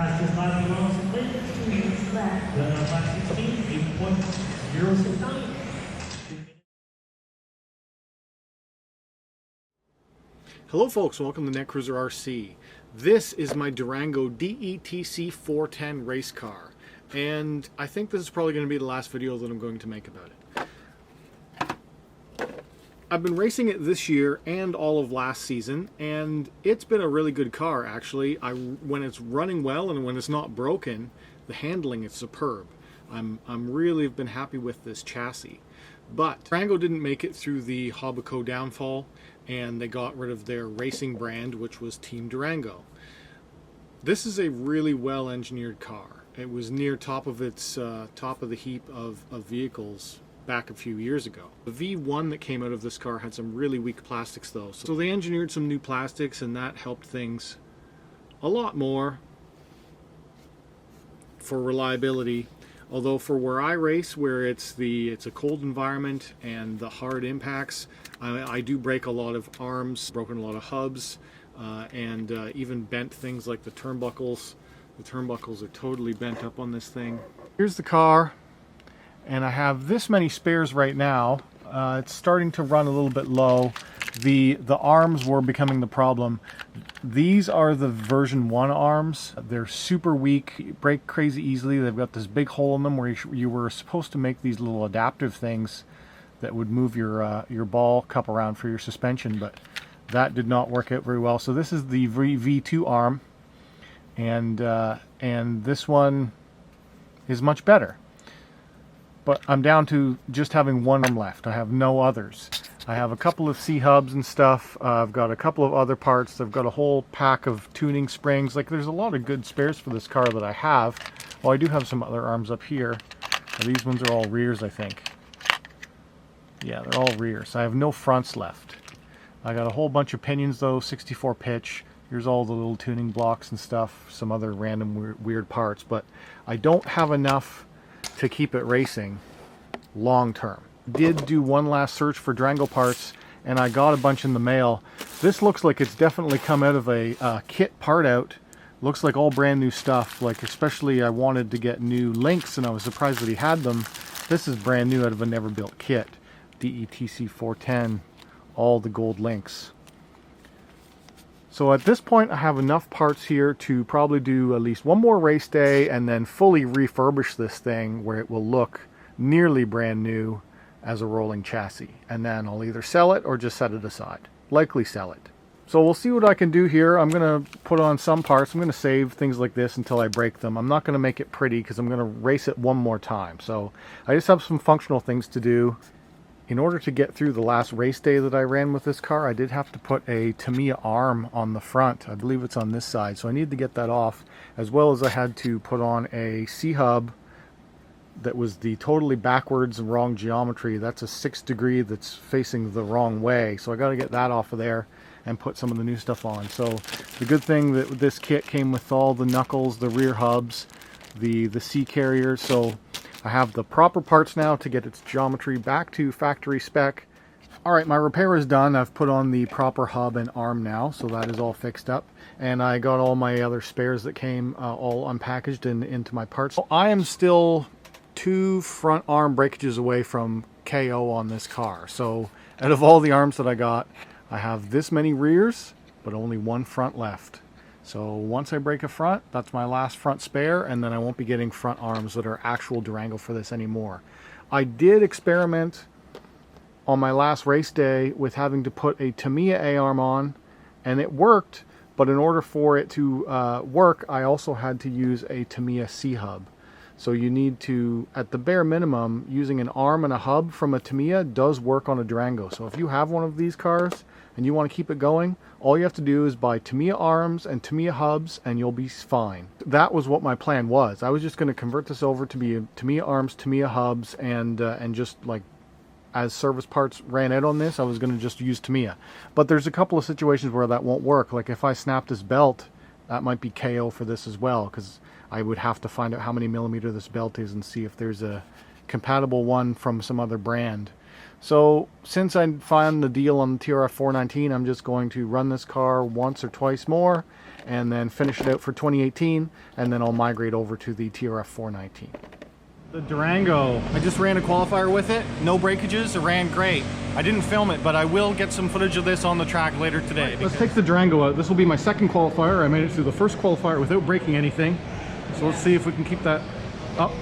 Fastest lap belongs to Lynn, 2 minutes left. Then on lap 16, 8.069. Hello folks, welcome to Netcruzer RC. This is my Durango DETC410 race car, and I think this is probably going to be the last video that I'm going to make about it. I've been racing it this year and all of last season, and it's been a really good car actually. When it's running well and when it's not broken, the handling is superb. I'm really been happy with this chassis. But Durango didn't make it through the Hobbico downfall, and they got rid of their racing brand, which was Team Durango. This is a really well engineered car. It was near top of its top of the heap of vehicles back a few years ago. The V1 that came out of this car had some really weak plastics though, so they engineered some new plastics, and that helped things a lot more for reliability. Although for where I race, where it's a cold environment and the hard impacts, I do break a lot of arms, broken a lot of hubs, and even bent things like the turnbuckles. The turnbuckles are totally bent up on this thing. Here's the car, and I have this many spares right now. It's starting to run a little bit low. The arms were becoming the problem. These are the version 1 arms. They're super weak, break crazy easily. They've got this big hole in them where you were supposed to make these little adaptive things that would move your ball cup around for your suspension, but that did not work out very well. So this is the V2 arm, and this one is much better. But I'm down to just having one arm left. I have no others. I have a couple of C-hubs and stuff. I've got a couple of other parts. I've got a whole pack of tuning springs. Like, there's a lot of good spares for this car that I have. Well, I do have some other arms up here. These ones are all rears, I think. Yeah, they're all rears. I have no fronts left. I got a whole bunch of pinions though, 64 pitch. Here's all the little tuning blocks and stuff, some other random weird parts, but I don't have enough to keep it racing long term. Did do one last search for Durango parts, and I got a bunch in the mail. This looks like it's definitely come out of a kit part out. Looks like all brand new stuff. Like, especially I wanted to get new links, and I was surprised that he had them. This is brand new out of a never built kit. DETC410, all the gold links. So at this point I have enough parts here to probably do at least one more race day and then fully refurbish this thing where it will look nearly brand new as a rolling chassis. And then I'll either sell it or just set it aside. Likely sell it. So we'll see what I can do here. I'm going to put on some parts. I'm going to save things like this until I break them. I'm not going to make it pretty because I'm going to race it one more time. So I just have some functional things to do. In order to get through the last race day that I ran with this car, I did have to put a Tamiya arm on the front. I believe it's on this side, so I need to get that off, as well as I had to put on a C-hub that was the totally backwards and wrong geometry. That's a 6 degree that's facing the wrong way, so I got to get that off of there and put some of the new stuff on. So the good thing that this kit came with all the knuckles, the rear hubs, the C carrier, so I have the proper parts now to get its geometry back to factory spec. Alright, my repair is done. I've put on the proper hub and arm now, so that is all fixed up. And I got all my other spares that came all unpackaged and into my parts. So I am still 2 front arm breakages away from KO on this car. So out of all the arms that I got, I have this many rears, but only 1 front left. So once I break a front, that's my last front spare, and then I won't be getting front arms that are actual Durango for this anymore. I did experiment on my last race day with having to put a Tamiya A-arm on, and it worked, but in order for it to work, I also had to use a Tamiya C-hub. So you need to, at the bare minimum, using an arm and a hub from a Tamiya does work on a Durango. So if you have one of these cars and you want to keep it going, all you have to do is buy Tamiya arms and Tamiya hubs and you'll be fine. That was what my plan was. I was just going to convert this over to be Tamiya arms, Tamiya hubs, and just like as service parts ran out on this, I was going to just use Tamiya. But there's a couple of situations where that won't work. Like if I snap this belt, that might be KO for this as well, because I would have to find out how many millimeter this belt is and see if there's a compatible one from some other brand. So since I found the deal on the TRF 419, I'm just going to run this car once or twice more and then finish it out for 2018, and then I'll migrate over to the TRF 419. The Durango, I just ran a qualifier with it, no breakages, it ran great. I didn't film it, but I will get some footage of this on the track later today. Let's take the Durango out. This will be my second qualifier. I made it through the first qualifier without breaking anything. So let's see if we can keep that up.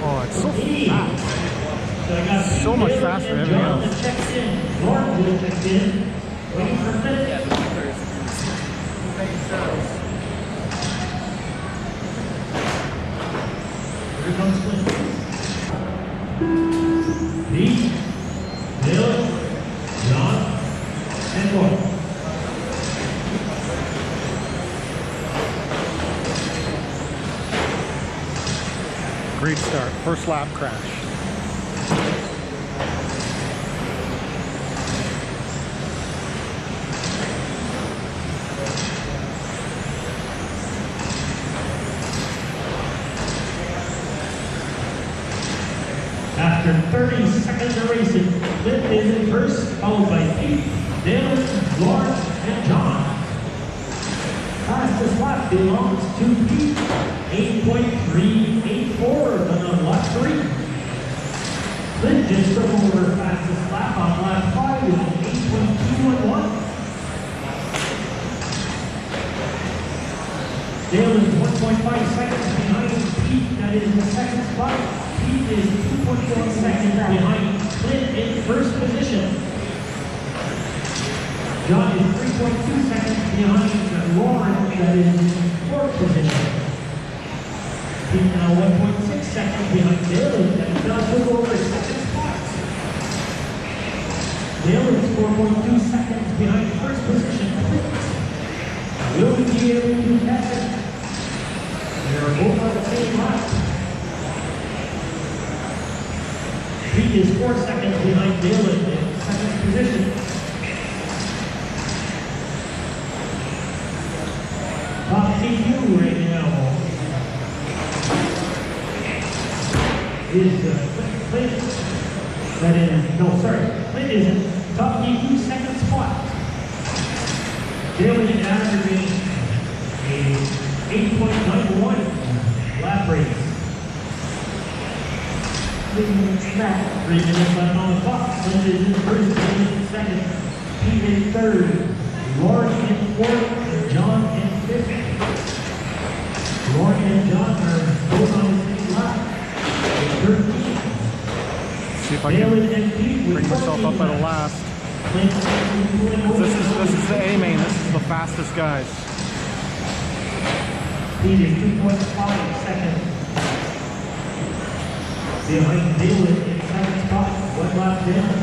Oh, it's so fast. So much faster than everything else. Checks in. Lauren checks in. Waiting for Flint. Here comes Flint. Lee, Bill, John, and Lauren. Great start. First lap crash. After 30 seconds of racing, Flint is in first, followed by Pete, Dylan, Lauren, and John. Fastest lap belongs to Pete, 8.384 on lap 3. Flint just took over fastest lap on lap 5 with 8.211. Dale is 1.5 seconds behind Pete, that is the second spot. Pete is 2.1 seconds behind Flint in first position. John is 3.2 seconds behind Lauren, that is in fourth position. Pete now 1.6 seconds behind Dale, that now took over second spot. Dale is 4.2 seconds behind first position. Will we be able to catch it? They are both on the same lap. Pete is 4 seconds behind Dale in second position. Top TU right now is Flint. That is, no, sorry. Flint is in top TU second spot. Dale is averaging a 8.91 lap race. 3 minutes left. 3 minutes left on the clock. Flint is in first, Dale in second. Pete in third. Lauren in fourth. And John in fifth. Lauren and John are both on the same lap. 13. See if I can bring myself up at a last. This is the A-main. This is the fastest guys. Pete is 2.5 seconds behind Dylan in second spot. 1 lap down.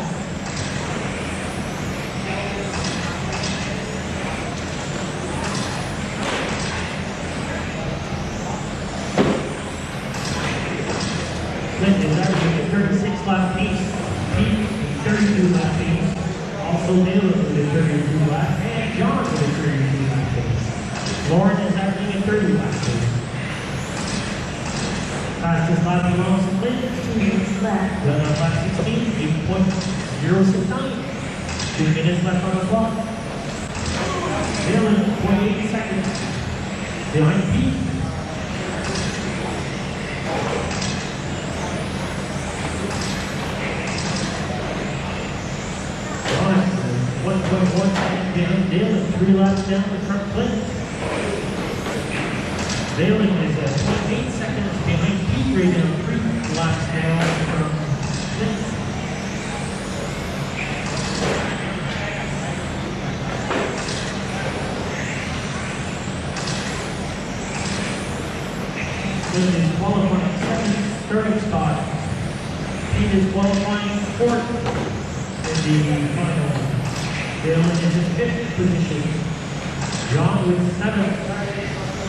Flint is averaging a 36 lap pace. Pete, 32 lap pace. Also Dylan with a 32 lap. And John with a 32 lap pace. Lauren is averaging a 30 lap pace. Fastest lap belongs to Flint. 2 minutes left. Done on lap 16, 8.069. 2 minutes left on the clock. Dylan, 0.8 seconds behind Pete. John, 1.1 seconds behind Dylan. 3 laps down the front Flint. Dylan is at 0.8 seconds behind Pete right now, 3 laps down from Flint. Flint is qualifying second starting spot. Pete is qualifying fourth in the final. Dylan is in fifth position. John with seventh.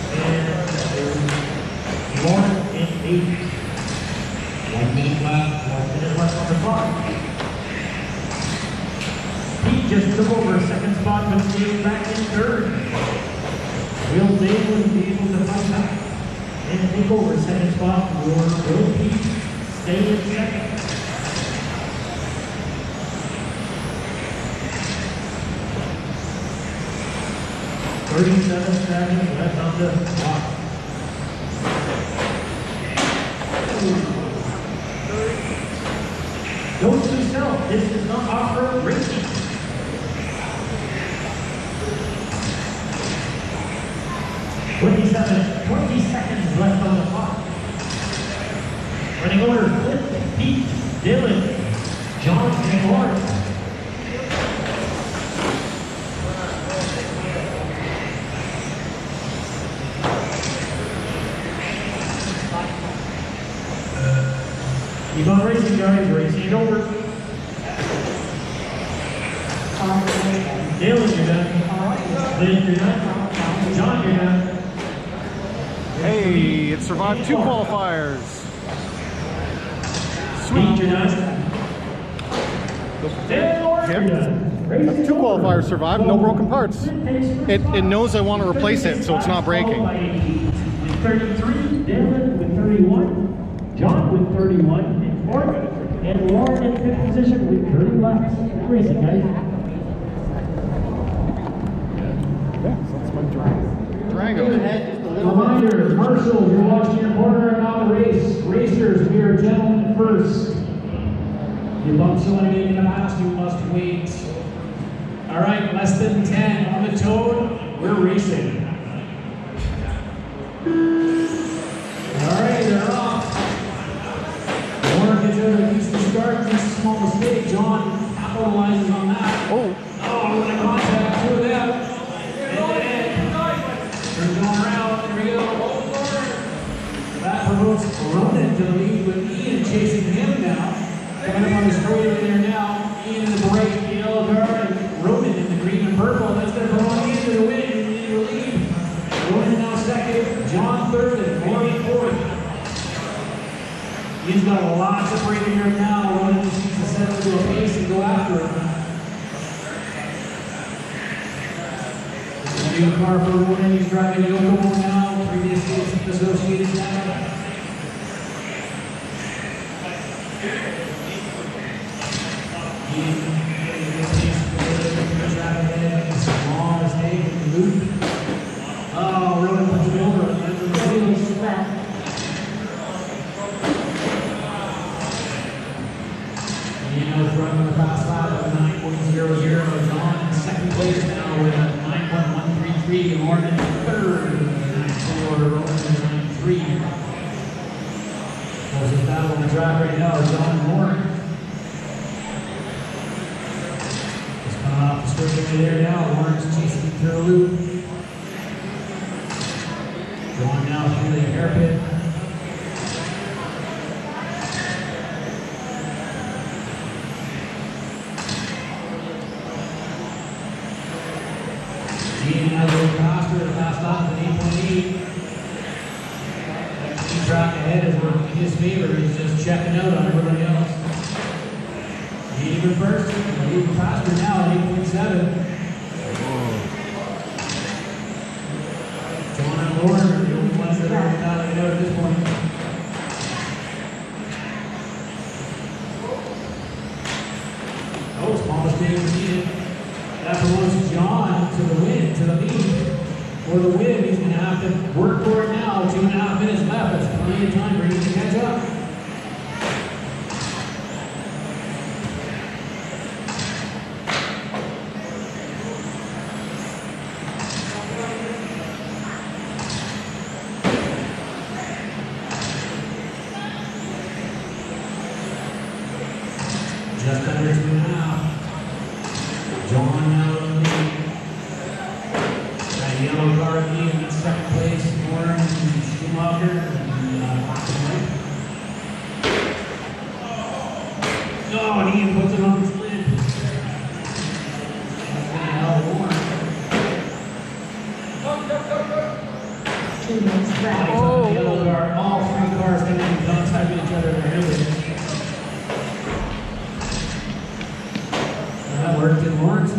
And Lauren in 8th. 1 minute left, 1 minute left on the clock. He just took over second spot, but stayed back in third. Will Dave be able to fight back and take over second spot, or will Pete stay in second? $37 left on the clock. Note to self, this is not off-road racing. 20 seconds left on the clock. Running order, Cliff, Pete, Dylan, John, and Lawrence. Keep on racing, guys. Racing it over. Dylan, you're done. Lynn, you're done. John, you're done. Hey, it survived 2 qualifiers. Sweet, you're done. Yep. 2 qualifiers survived, no broken parts. It knows I want to replace it, so it's not breaking. 33, Dylan with 31, John with 31 in fourth, and Lauren in fifth position with 30 laps. Good racing, guys. Yeah, so that's my Durango. Reminder, marshals, you're watching your corner and on the race. Racers, we are gentlemen first. You bump someone in the past, you must wait. All right, less than 10 on the toad, we're racing. All right, they're off. Warren gets out of Houston start, makes a small mistake. John capitalizes on that. Oh, What a contact, 2 of them. They're going around, there we go. That promotes Ronan to the lead with Ian chasing him now. Coming up on the straight over there now. Ian in the bright yellow car and Ronan in the green and purple. That's going to promote Ian to the win in the lead. Ronan now second, John third, and Lauren fourth. Ian's got a lot separating here now. Ronan just needs to set up to a pace and go after him. New car for Ronan, he's driving the Yokomo now, previously associated now. Small mistake in the loop. Oh, Ronan puts it over. Ian running the fast lap of 9.00. John in second place now with 9.133. Lauren in third, 9.4. Ronan in 9.3. There's a battle on the track right now. John and Lauren. Just coming off the straight over there now. Lauren's chasing through the loop. John now through the hairpin. Ian has a little faster, the fast lap at 8.8. That track ahead is working in his favor. He's just checking out on everybody else. Even first, even faster now at 8.7. John and Lauren are the only ones that are battling out at this point. Oh, small mistake was needed. That promotes John to the win, to the lead. For the win, he's going to have to work for it now. 2.5 minutes left. That's plenty of time for him to catch up. Just under 2.5. John now in the lead. That yellow car lead in second place. Warren and Schumacher and Hockenheim. Oh, and Ian puts it on his lid. That's going to help Warren. Oh. Yellow car, all 3 cars going to be downside of each other. That worked in Lawrence.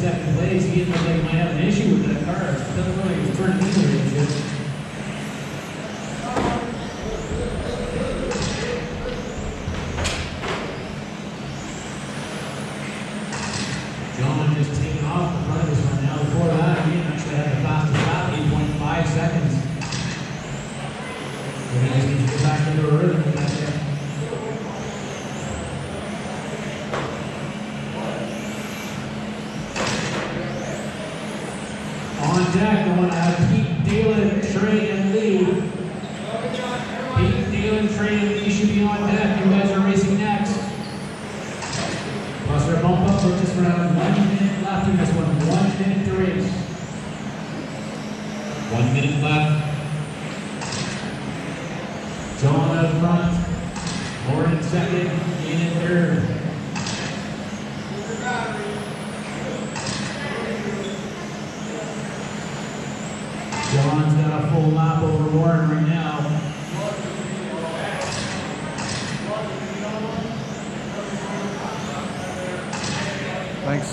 second place. He didn't look like he might have an issue with that car. It doesn't look like he was turning either and shit. John just taking off the front of this one now. Before that, he didn't actually have the fastest lap, 8.5 seconds. So he just needs to get back into a rhythm with that there. On deck, I want to have Pete, Dalen, Trey, and Lee. Pete, Dalen, Trey, and Lee should be on deck. You guys are racing next. Plus our bump up, we're just around 1 minute left in this one. 1 minute to race. 1 minute left. John out front. Lauren in second. Ian in third. John's got a full lap over Warren right now. Thanks.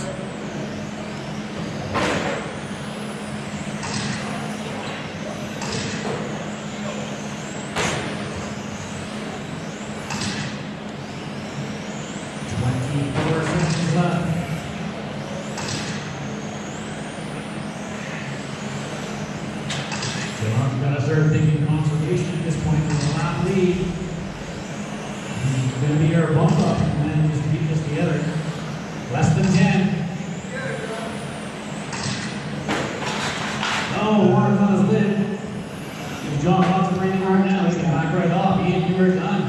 John's got to start taking conservation at this point with the lap lead. He's going to be our bump up and then just keep this together. Less than 10. Oh, water's on his lid. If John wants to bring it right now, he's going to back right off. Ian, you are done.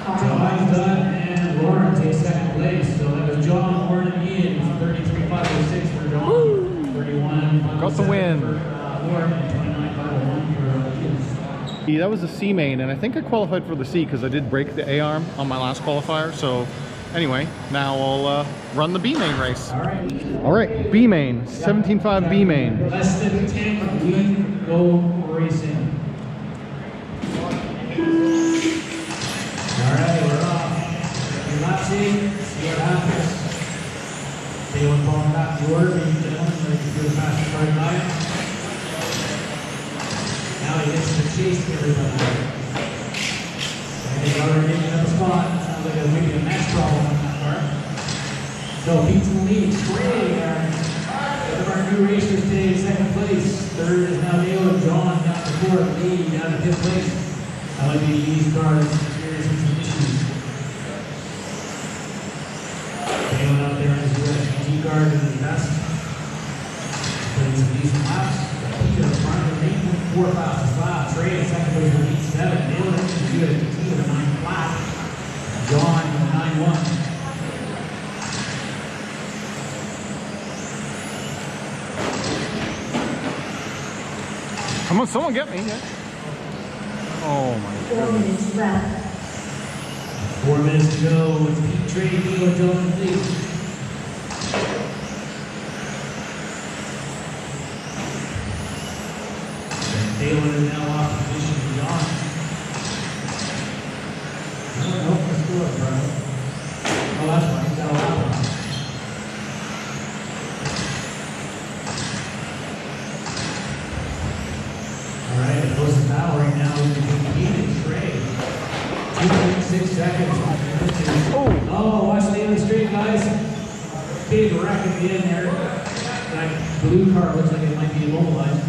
John's done, and Lauren takes second place. So that was John, Lauren, and Ian. 33.506 for John. 31. Got the win. For Lauren, and 29.501 for Ian. That was a C main, and I think I qualified for the C because I did break the A arm on my last qualifier. So anyway, now I'll run the B main race. All right, B main, 17.5 B main. Less than 10, we go racing. All right, we're off. Your lap see what happens. They want to fall back to order, maybe gentlemen, ready to do the fastest right by. Now he gets to chase everybody. And he's already getting up a spot. Sounds like there's maybe a match problem on that part. So Pete's in the lead. Trey, one of our new racers today in second place. Third is now Dale and John down to fourth. Lee down to fifth place. That might be these cars experiencing some issues. Dale out there in his USGT car doing his best. Putting some decent laps. Pete in front of 8.4 fastest lap. Trey in second place with 8.7. Dale in the USGT with a 9 flat. John with a 9.1. Come on, someone get me. Yeah. Oh my God. 4 minutes left. 4 minutes to go. It's Pete, Trey, Dale, and John in the lead. Dale is now off position for John. I don't know if the score, bro. Oh, that's right. He's got a lap on. All right, it goes to battle right now between Pete and Trey. 2.6 seconds. Oh, watch the end of the straight, guys. Big wreck at the end there. That blue car looks like it might be immobilized.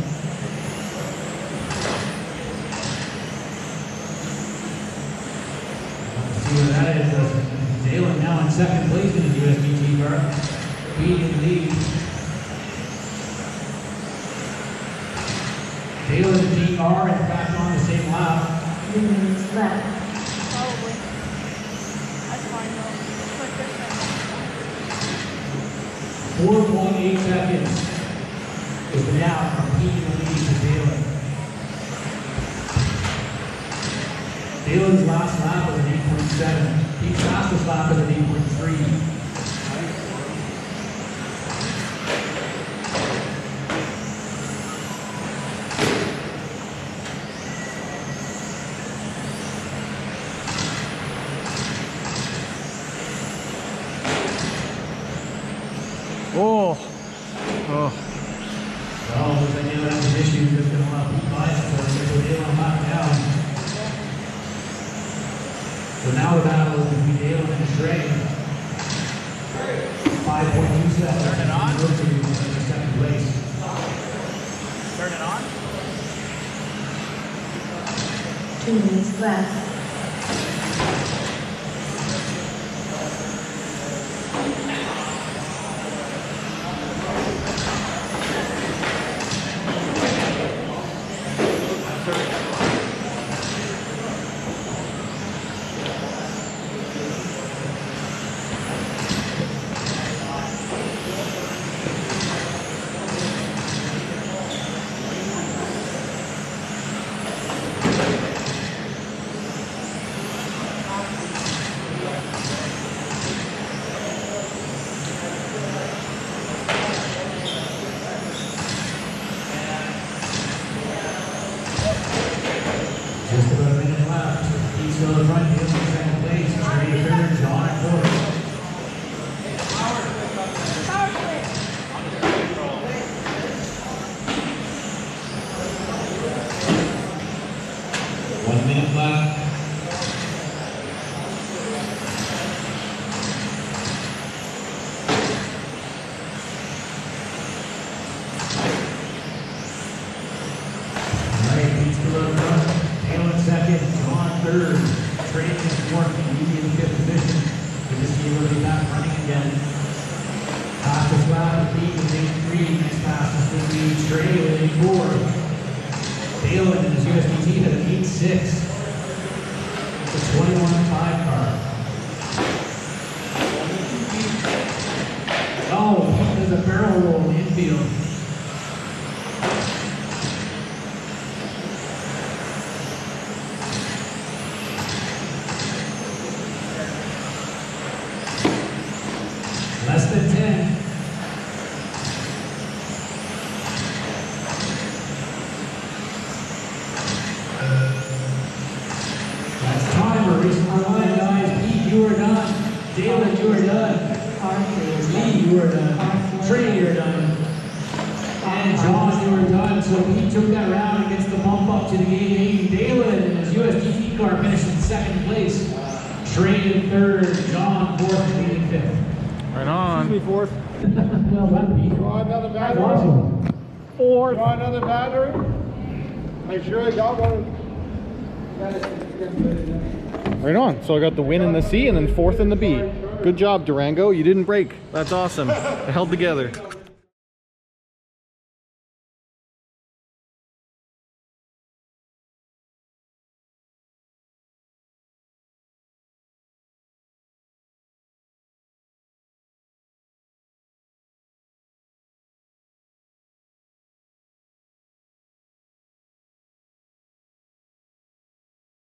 See where that is. Dalen now in second place in the USBT car. Pete in the lead. Dalen and Pete are in fact on the same lap. 3 minutes left. Probably. That's fine though. It's like this 4.8 seconds is the gap from Pete in the lead to Dalen. Dalen's last lap was an 8.7. Pete's fastest lap was an 8.3. Oh. Well, looks like you have some issues that's going to allow Pete Bias for it, so Dale on back down. So now the battle is between Dale and Trey. 5.2 seconds. Turn it on. Go to second place. Turn it on. 2 minutes left. Just about a minute left. He's still in front. Dale in second place. Trey third. John at fourth. One minute left. All right, Pete's still in front. Dale in second. John third. Trey in fourth. And Easy in fifth position. We just see we'll be back running again. Fastest lap, Pete with 8.3. Next fastest will be Trey with 8.4. Dale in his USDT had an 8.6. It's a 21.5 car. Oh, there's a barrel roll in the infield. Less than 10. That's time. We're racing for one, guys. Pete, you are done. Dale, you are done. Lee, you are done. Trey, you are done. And John, you are done. So Pete took that round and gets the bump up to the gate 8. Dale and his USDT car finished in second place. Trey in third. John fourth and Lee in fifth. Right on. Fourth. Well done, Pete. Want another battery? Awesome. You want another battery? Make sure I got one. Right on. So I got the win in the C and then fourth in the B. Good job, Durango. You didn't break. That's awesome. It held together.